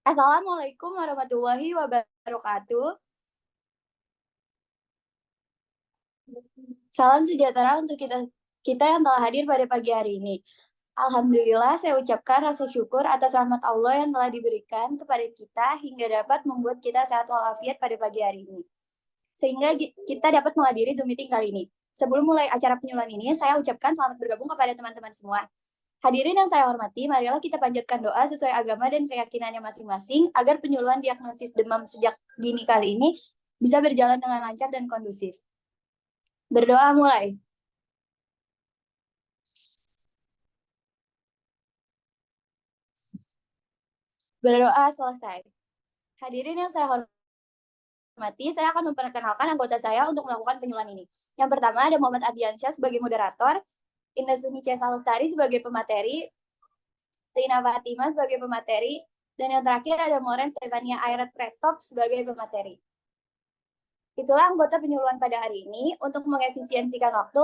Assalamualaikum warahmatullahi wabarakatuh. Salam sejahtera untuk kita kita yang telah hadir pada pagi hari ini. Alhamdulillah, saya ucapkan rasa syukur atas rahmat Allah yang telah diberikan kepada kita hingga dapat membuat kita sehat walafiat pada pagi hari ini. Sehingga kita dapat menghadiri Zoom meeting kali ini. Sebelum mulai acara penyuluhan ini, saya ucapkan selamat bergabung kepada teman-teman semua. Hadirin yang saya hormati, marilah kita panjatkan doa sesuai agama dan keyakinannya masing-masing agar penyuluhan diagnosis demam sejak dini kali ini bisa berjalan dengan lancar dan kondusif. Berdoa mulai. Berdoa selesai. Hadirin yang saya hormati, saya akan memperkenalkan anggota saya untuk melakukan penyuluhan ini. Yang pertama ada Muhammad Ardiansyah sebagai moderator, Indah Suni C. Salestari sebagai pemateri, Rina Fatima sebagai pemateri, dan yang terakhir ada Moren Stefania Ayret Retop sebagai pemateri. Itulah anggota penyuluhan pada hari ini. Untuk mengefisiensikan waktu,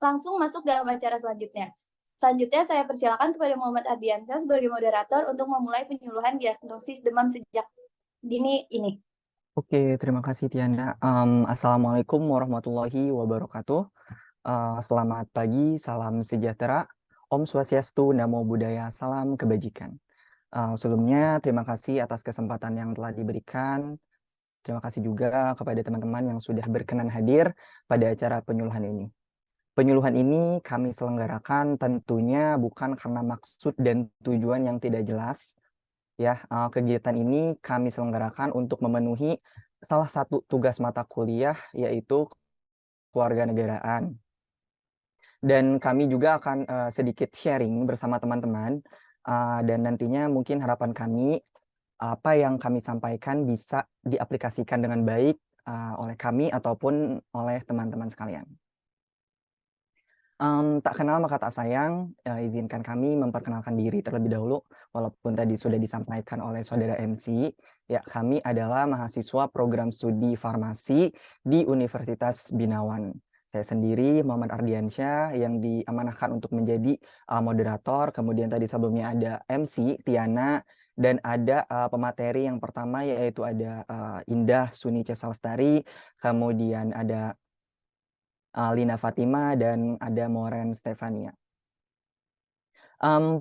langsung masuk dalam acara selanjutnya. Selanjutnya saya persilakan kepada Muhammad Ardiansyah sebagai moderator untuk memulai penyuluhan diagnosis demam sejak dini ini. Oke, terima kasih Tiana. Assalamualaikum warahmatullahi wabarakatuh. Selamat pagi, salam sejahtera. Om Swastiastu, Namo Buddhaya, salam kebajikan. Sebelumnya, terima kasih atas kesempatan yang telah diberikan. Terima kasih juga kepada teman-teman yang sudah berkenan hadir pada acara penyuluhan ini. Penyuluhan ini kami selenggarakan tentunya bukan karena maksud dan tujuan yang tidak jelas. Kegiatan ini kami selenggarakan untuk memenuhi salah satu tugas mata kuliah, yaitu kewarganegaraan. Dan kami juga akan sedikit sharing bersama teman-teman, dan nantinya mungkin harapan kami, apa yang kami sampaikan bisa diaplikasikan dengan baik oleh kami ataupun oleh teman-teman sekalian. Tak kenal maka tak sayang, izinkan kami memperkenalkan diri terlebih dahulu, walaupun tadi sudah disampaikan oleh saudara MC. Ya, kami adalah mahasiswa program studi farmasi di Universitas Binawan. Saya sendiri, Muhammad Ardiansyah, yang diamanahkan untuk menjadi moderator. Kemudian tadi sebelumnya ada MC, Tiana, dan ada pemateri yang pertama, yaitu ada Indah Suni C. Salestari, kemudian ada Lina Fatima, dan ada Moren Stefania.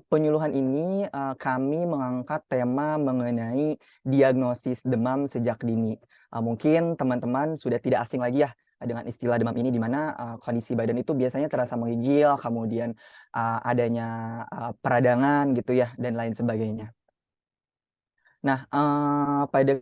Penyuluhan ini kami mengangkat tema mengenai diagnosis demam sejak dini. Mungkin teman-teman sudah tidak asing lagi ya dengan istilah demam ini, di mana kondisi badan itu biasanya terasa menggigil, kemudian adanya peradangan gitu ya, dan lain sebagainya. Nah, pada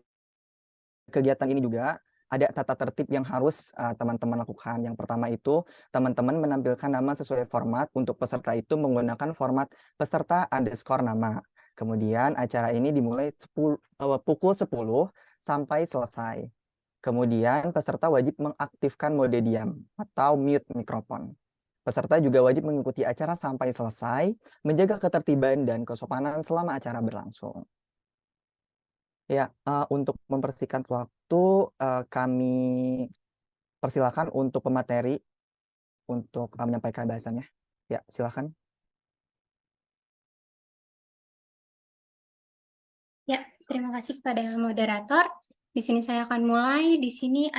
kegiatan ini juga ada tata tertib yang harus teman-teman lakukan. Yang pertama itu, teman-teman menampilkan nama sesuai format. Untuk peserta itu menggunakan format peserta underscore nama. Kemudian acara ini dimulai pukul 10 sampai selesai. Kemudian peserta wajib mengaktifkan mode diam atau mute mikrofon. Peserta juga wajib mengikuti acara sampai selesai, menjaga ketertiban dan kesopanan selama acara berlangsung. Ya, untuk mempersingkat waktu, kami persilakan untuk pemateri untuk menyampaikan bahasannya. Ya, silakan. Ya, terima kasih kepada moderator. Di sini saya akan mulai. Di sini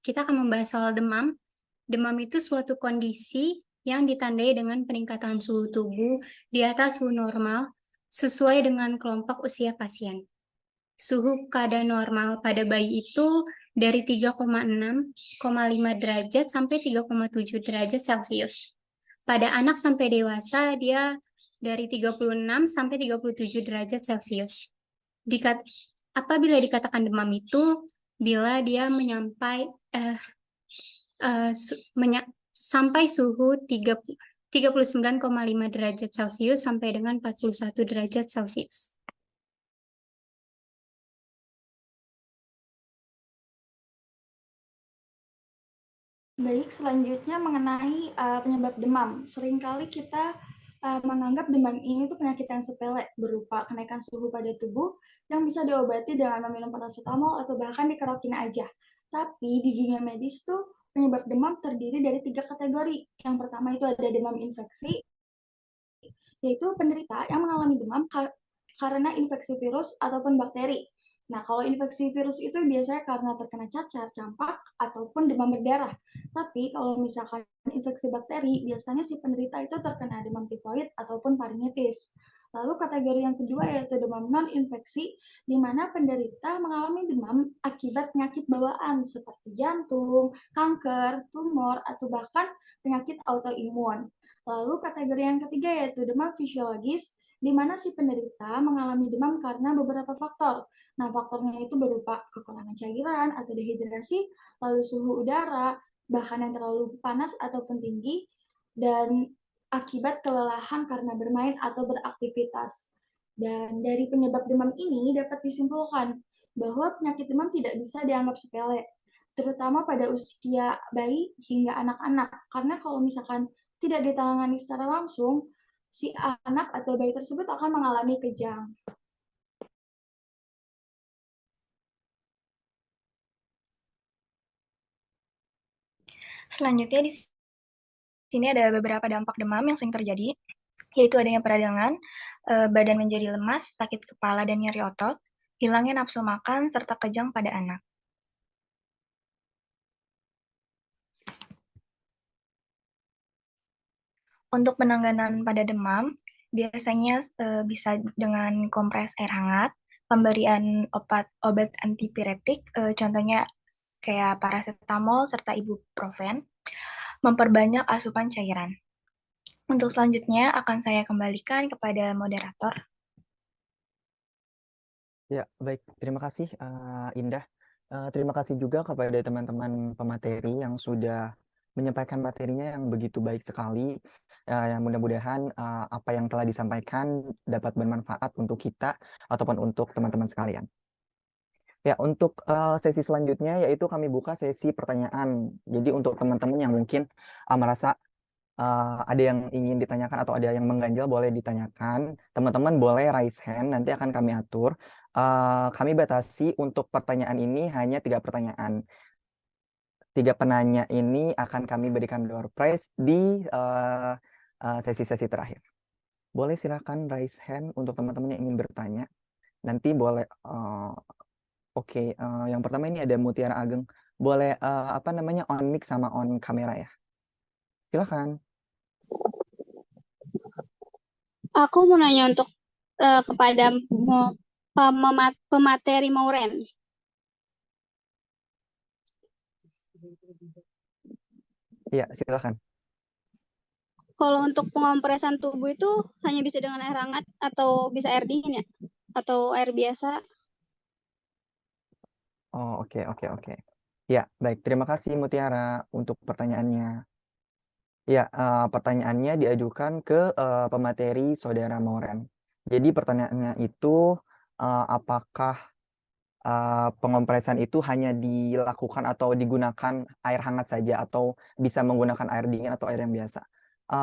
kita akan membahas soal demam. Demam itu suatu kondisi yang ditandai dengan peningkatan suhu tubuh di atas suhu normal sesuai dengan kelompok usia pasien. Suhu keadaan normal pada bayi itu dari 3,6,5 derajat sampai 3,7 derajat Celcius. Pada anak sampai dewasa, dia dari 36 sampai 37 derajat Celcius. Apabila dikatakan demam itu, bila dia sampai suhu 39,5 derajat Celcius sampai dengan 41 derajat Celcius. Baik, selanjutnya mengenai penyebab demam. Seringkali kita menganggap demam ini tuh penyakit yang sepele, berupa kenaikan suhu pada tubuh yang bisa diobati dengan meminum paracetamol atau bahkan dikerokin aja. Tapi di dunia medis tuh penyebab demam terdiri dari 3 kategori. Yang pertama itu ada demam infeksi, yaitu penderita yang mengalami demam karena infeksi virus ataupun bakteri. Nah, kalau infeksi virus itu biasanya karena terkena cacar, campak, ataupun demam berdarah. Tapi kalau misalkan infeksi bakteri, biasanya si penderita itu terkena demam tifoid ataupun faringitis. Lalu kategori yang kedua yaitu demam non-infeksi, di mana penderita mengalami demam akibat penyakit bawaan seperti jantung, kanker, tumor, atau bahkan penyakit autoimun. Lalu kategori yang ketiga yaitu demam fisiologis, di mana si penderita mengalami demam karena beberapa faktor. Nah, faktornya itu berupa kekurangan cairan atau dehidrasi, lalu suhu udara, bahkan yang terlalu panas ataupun tinggi, dan akibat kelelahan karena bermain atau beraktivitas. Dan dari penyebab demam ini dapat disimpulkan bahwa penyakit demam tidak bisa dianggap sepele, terutama pada usia bayi hingga anak-anak. Karena kalau misalkan tidak ditangani secara langsung, si anak atau bayi tersebut akan mengalami kejang. Selanjutnya di sini ada beberapa dampak demam yang sering terjadi, yaitu adanya peradangan, badan menjadi lemas, sakit kepala dan nyeri otot, hilangnya nafsu makan, serta kejang pada anak. Untuk penanganan pada demam, biasanya bisa dengan kompres air hangat, pemberian obat antipiretik, contohnya kayak paracetamol serta ibuprofen, memperbanyak asupan cairan. Untuk selanjutnya akan saya kembalikan kepada moderator. Ya, baik. Terima kasih, Indah. Terima kasih juga kepada teman-teman pemateri yang sudah menyampaikan materinya yang begitu baik sekali. Yang mudah-mudahan apa yang telah disampaikan dapat bermanfaat untuk kita ataupun untuk teman-teman sekalian. Ya, untuk sesi selanjutnya yaitu kami buka sesi pertanyaan. Jadi untuk teman-teman yang mungkin merasa ada yang ingin ditanyakan atau ada yang mengganjal, boleh ditanyakan. Teman-teman boleh raise hand, nanti akan kami atur. Kami batasi untuk pertanyaan ini hanya 3 pertanyaan. 3 penanya ini akan kami berikan door prize di sesi-sesi terakhir. Boleh silakan raise hand untuk teman-teman yang ingin bertanya. Nanti boleh, oke, yang pertama ini ada Mutiara Ageng. Boleh on mic sama on kamera ya. Silakan. Aku mau nanya untuk kepada pemateri Mauren. Iya, silakan. Kalau untuk pengompresan tubuh itu hanya bisa dengan air hangat atau bisa air dingin ya? Atau air biasa? Oh, oke. Ya, baik. Terima kasih Mutiara untuk pertanyaannya. Ya, pertanyaannya diajukan ke pemateri Saudara Mauren. Jadi pertanyaannya itu apakah pengompresan itu hanya dilakukan atau digunakan air hangat saja atau bisa menggunakan air dingin atau air yang biasa?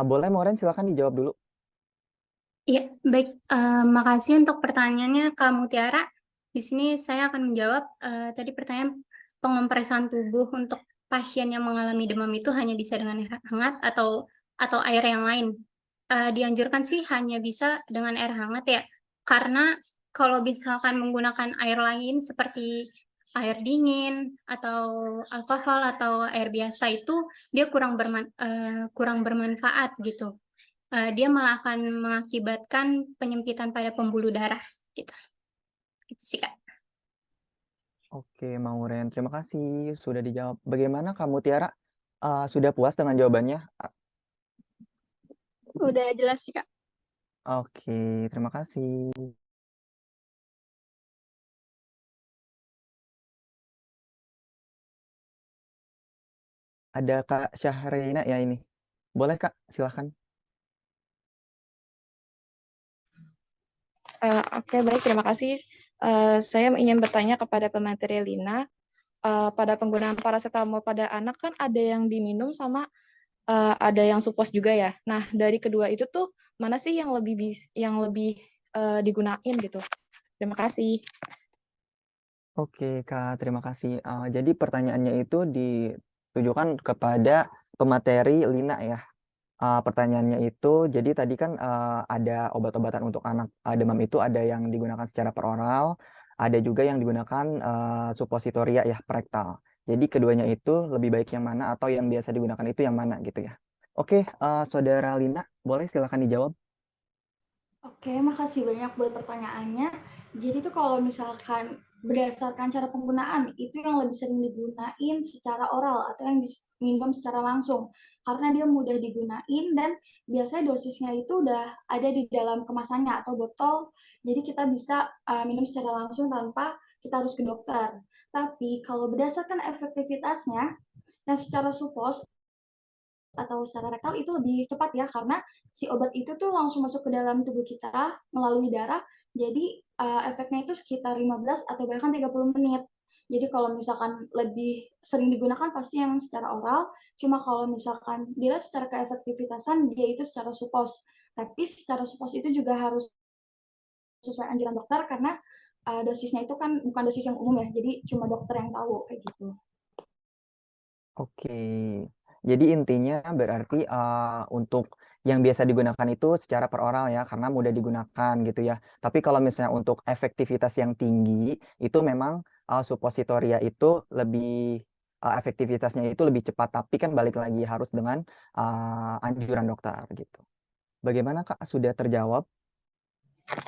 Boleh Mauren silakan dijawab dulu. Iya, baik. Makasih untuk pertanyaannya Kak Mutiara. Di sini saya akan menjawab tadi pertanyaan pengompresan tubuh untuk pasien yang mengalami demam itu hanya bisa dengan air hangat atau air yang lain. Dianjurkan sih hanya bisa dengan air hangat ya, karena kalau misalkan menggunakan air lain seperti air dingin atau alkohol atau air biasa itu dia kurang bermanfaat gitu. Dia malah akan mengakibatkan penyempitan pada pembuluh darah gitu. Itu sih Kak. Oke, Mauren, terima kasih sudah dijawab. Bagaimana kamu Tiara? Sudah puas dengan jawabannya? Udah jelas sih Kak. Oke, terima kasih. Ada Kak Syahreina ya ini. Boleh Kak, silahkan. Oke, baik, terima kasih. Saya ingin bertanya kepada pemateri Lina, pada penggunaan paracetamol pada anak kan ada yang diminum sama ada yang supos juga ya. Nah, dari kedua itu tuh mana sih yang lebih digunain gitu? Terima kasih. Oke Kak, terima kasih. Jadi pertanyaannya itu ditujukan kepada pemateri Lina ya. Pertanyaannya itu, jadi tadi kan ada obat-obatan untuk anak demam itu ada yang digunakan secara peroral, ada juga yang digunakan supositoria ya, rektal. Jadi keduanya itu lebih baik yang mana atau yang biasa digunakan itu yang mana gitu ya. Oke, Saudara Lina, boleh silakan dijawab. Oke, makasih banyak buat pertanyaannya. Jadi tuh kalau misalkan berdasarkan cara penggunaan, itu yang lebih sering digunain secara oral atau yang diminum secara langsung. Karena dia mudah digunain dan biasanya dosisnya itu udah ada di dalam kemasannya atau botol. Jadi kita bisa minum secara langsung tanpa kita harus ke dokter. Tapi kalau berdasarkan efektivitasnya, yang secara supos atau secara rektal itu lebih cepat ya karena si obat itu tuh langsung masuk ke dalam tubuh kita melalui darah. Jadi efeknya itu sekitar 15 atau bahkan 30 menit. Jadi kalau misalkan lebih sering digunakan pasti yang secara oral, cuma kalau misalkan dilihat secara keefektivitasan dia itu secara supos. Tapi secara supos itu juga harus sesuai anjuran dokter karena dosisnya itu kan bukan dosis yang umum ya, jadi cuma dokter yang tahu kayak gitu. Oke, jadi intinya berarti untuk yang biasa digunakan itu secara peroral ya, karena mudah digunakan gitu ya. Tapi kalau misalnya untuk efektivitas yang tinggi, itu memang supositoria itu lebih efektivitasnya itu lebih cepat, tapi kan balik lagi harus dengan anjuran dokter gitu. Bagaimana Kak? Sudah terjawab?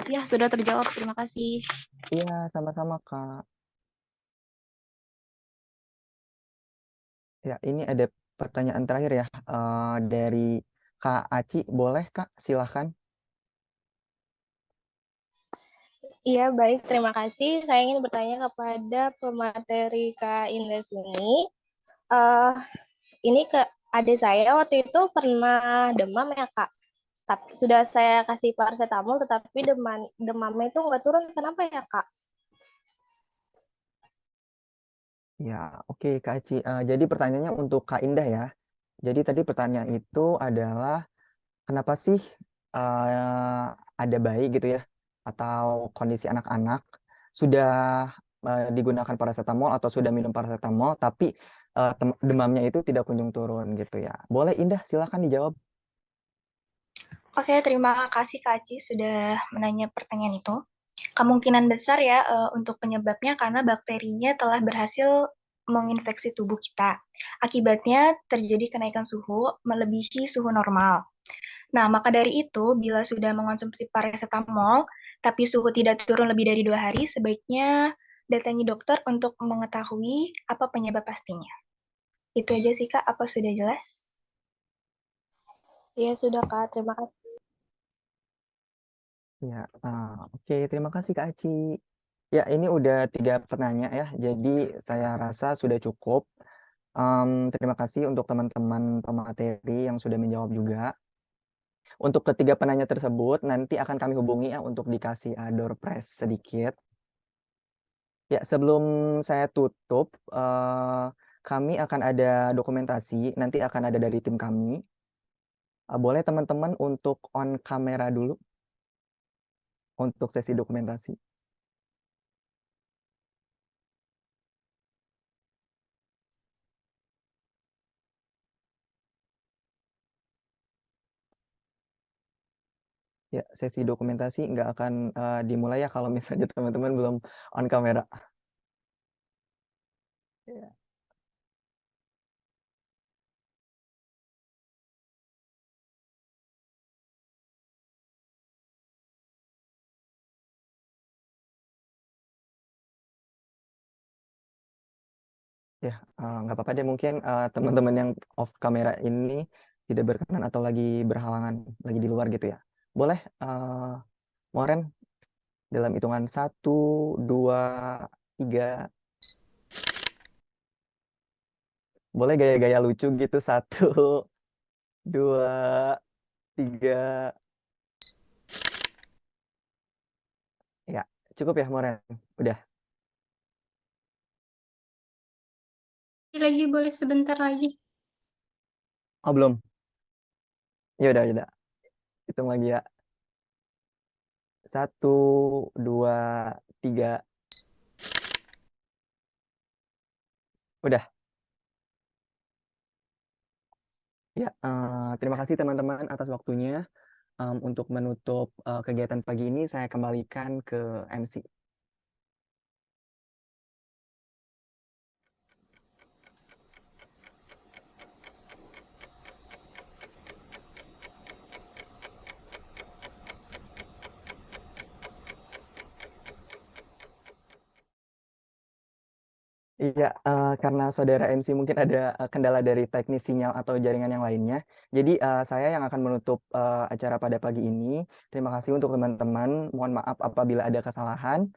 Ya, sudah terjawab. Terima kasih. Iya, sama-sama Kak. Ya, ini ada pertanyaan terakhir ya dari Kak Aci. Boleh Kak? Silahkan. Iya, baik. Terima kasih. Saya ingin bertanya kepada pemateri Kak Indra-Suni. Eh, ini ke adik saya waktu itu pernah demam ya, Kak. Tapi sudah saya kasih paracetamol, tetapi demamnya itu nggak turun. Kenapa ya, Kak? Ya, oke Kak Aci. Jadi pertanyaannya untuk Kak Indah ya. Jadi tadi pertanyaan itu adalah kenapa sih eh, ada bayi gitu ya atau kondisi anak-anak sudah digunakan paracetamol atau sudah minum paracetamol tapi demamnya itu tidak kunjung turun gitu ya. Boleh Indah, silakan dijawab. Oke, terima kasih Kak Aci sudah menanya pertanyaan itu. Kemungkinan besar ya untuk penyebabnya karena bakterinya telah berhasil menginfeksi tubuh kita. Akibatnya terjadi kenaikan suhu melebihi suhu normal. Nah, maka dari itu, bila sudah mengonsumsi paracetamol, tapi suhu tidak turun lebih dari 2 hari, sebaiknya datangi dokter untuk mengetahui apa penyebab pastinya. Itu aja sih, Kak. Apa sudah jelas? Iya, sudah, Kak. Terima kasih. Ya, oke, terima kasih Kak Aci. Ya, ini udah 3 penanya ya, jadi saya rasa sudah cukup. Terima kasih untuk teman-teman pemateri yang sudah menjawab juga. Untuk ketiga penanya tersebut, nanti akan kami hubungi ya untuk dikasih door prize sedikit. Ya, sebelum saya tutup, kami akan ada dokumentasi, nanti akan ada dari tim kami. Boleh teman-teman untuk on kamera dulu untuk sesi dokumentasi. Ya, sesi dokumentasi nggak akan dimulai ya kalau misalnya teman-teman belum on kamera. Ya. Ya, nggak apa-apa deh mungkin teman-teman yang off kamera ini tidak berkenan atau lagi berhalangan, lagi di luar gitu ya. Boleh, Moren, dalam hitungan 1, 2, 3. Boleh gaya-gaya lucu gitu. 1, 2, 3. Ya, cukup ya Moren. Udah. Lagi boleh sebentar lagi. Oh, belum. Ya udah, ya udah. Hitung lagi ya. 1, 2, 3. Udah. Ya, terima kasih teman-teman atas waktunya. Untuk menutup kegiatan pagi ini, saya kembalikan ke MC. Iya, karena saudara MC mungkin ada kendala dari teknis sinyal atau jaringan yang lainnya. Jadi saya yang akan menutup acara pada pagi ini. Terima kasih untuk teman-teman. Mohon maaf apabila ada kesalahan.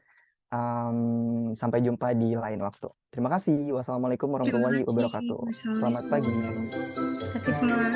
Sampai jumpa di lain waktu. Terima kasih. Wassalamualaikum Terima warahmatullahi kasih. wabarakatuh. Selamat pagi. Wassalamualaikum. Terima kasih semua.